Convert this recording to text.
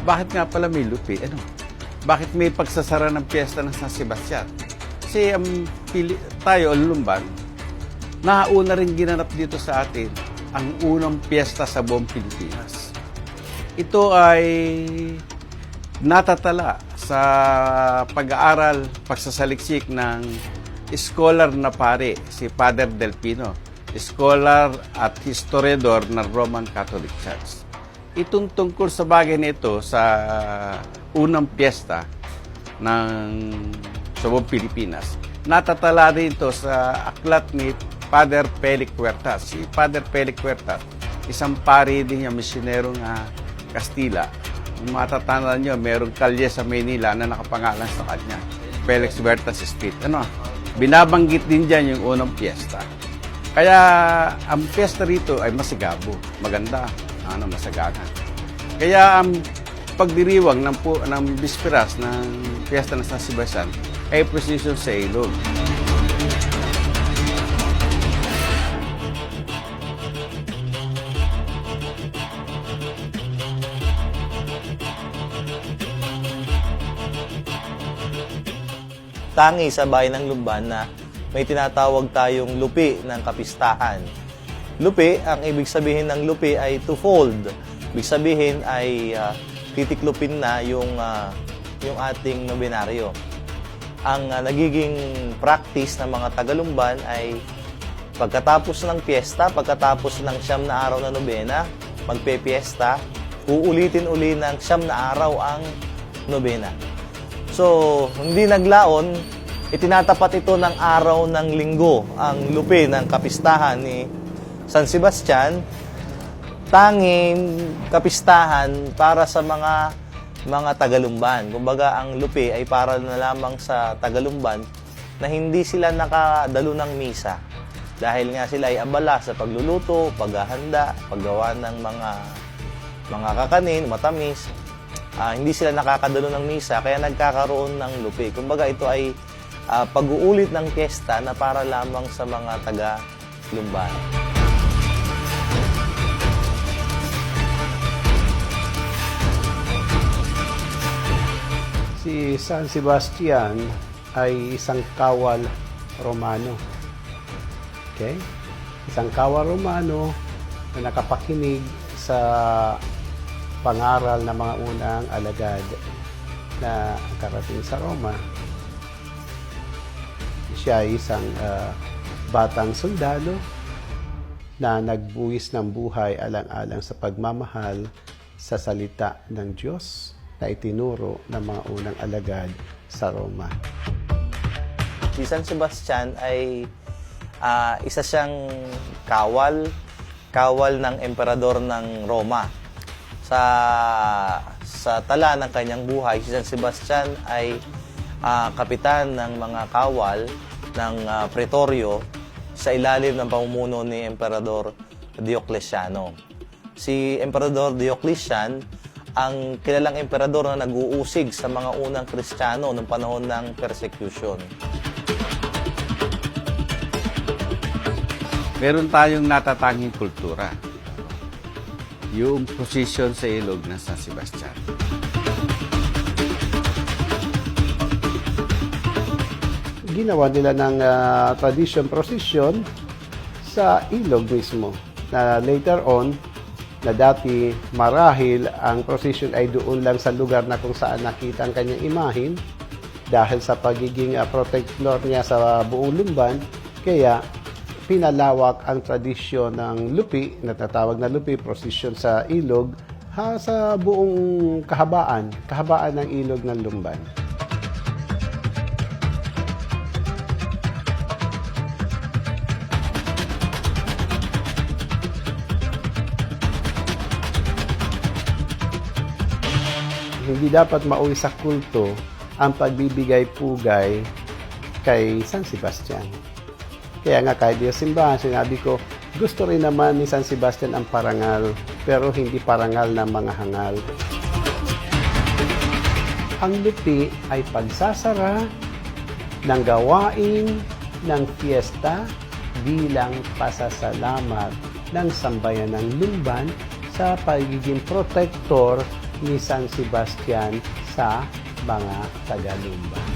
bakit nga pala may lupi? Ano? Bakit may pagsasara ng piyesta ng San Sebastian? Kasi tayo, ang Lumban, nauna rin ginanap dito sa atin ang unang piyesta sa buong Pilipinas. Ito ay natatala sa pag-aaral, pagsasaliksik ng scholar na pare, si Father Delpino, scholar at historiador ng Roman Catholic Church. Itong tungkol sa bagay nito sa unang piyesta sa buong Pilipinas, natatala rin ito sa aklat ni Father Felix Huertas. Si Father Felix Huertas, isang pari din yung misyonero ng Kastila. Kung matatandaan nyo, mayroong kalye sa Manila na nakapangalan sa kanya, Felix Huertas Street. Binabanggit din dyan yung unang piyesta. Kaya ang piyesta rito ay masigabo, maganda, masagagan. Kaya ang pagdiriwang ng bisperas ng piyesta ng San Sebastian ay precision sa ilog. Tangi sa bayan ng Lumban na may tinatawag tayong lupi ng kapistahan. Lupi, ang ibig sabihin ng lupi ay twofold. Ibig sabihin ay titiklupin na yung ating nobinaryo. Ang nagiging practice ng mga taga-Lumban ay pagkatapos ng piyesta, pagkatapos ng 9 na araw na nobena, magpe-piyesta, uulitin uli ng 9 na araw ang nobena. So, hindi naglaon, itinatapat ito ng araw ng linggo, ang lupi ng kapistahan ni San Sebastian, tanging kapistahan para sa mga Tagalumban. Kumbaga, ang lupi ay para na lamang sa Tagalumban na hindi sila nakadalo ng misa. Dahil nga sila ay abala sa pagluluto, paghahanda, paggawa ng mga kakanin, matamis. Hindi sila nakakadalo ng misa, kaya nagkakaroon ng lupi. Kumbaga, ito ay pag-uulit ng piyesta na para lamang sa mga taga-Lumban. Si San Sebastian ay isang kawal Romano. Okay? Isang kawal Romano na nakapakinig sa pangaral ng mga unang alagad na karating sa Roma. Siya ay isang batang sundalo na nagbuwis ng buhay alang-alang sa pagmamahal sa salita ng Diyos na itinuro ng mga unang alagad sa Roma. Si San Sebastian ay isa siyang kawal ng emperador ng Roma. Sa tala ng kanyang buhay, si San Sebastian ay kapitan ng mga kawal ng Pretorio sa ilalim ng pamumuno ni Emperador Diocletiano. Si Emperador Diocletian ang kilalang emperador na nag-uusig sa mga unang Kristiyano noong panahon ng persecution. Meron tayong natatanging kultura. Yung posisyon sa ilog ng San Sebastian. Ginawa nila ng tradition procession sa ilog mismo. Na later on, na dati marahil ang procession ay doon lang sa lugar na kung saan nakita ang kanyang imahin dahil sa pagiging protector niya sa buong Lumban, kaya pinalawak ang tradisyon ng lupi, natatawag na lupi, procession sa ilog, sa buong kahabaan ng ilog ng Lumban. Hindi dapat mauwi sa kulto ang pagbibigay-pugay kay San Sebastian. Kaya nga kahit di simbahan, sinabi ko, gusto rin naman ni San Sebastian ang parangal, pero hindi parangal ng mga hangal. Ang lupi ay pagsasara ng gawain ng fiesta bilang pasasalamat ng sambayan ng Lumban sa pagiging protector ni San Sebastian sa mga Tagalumban.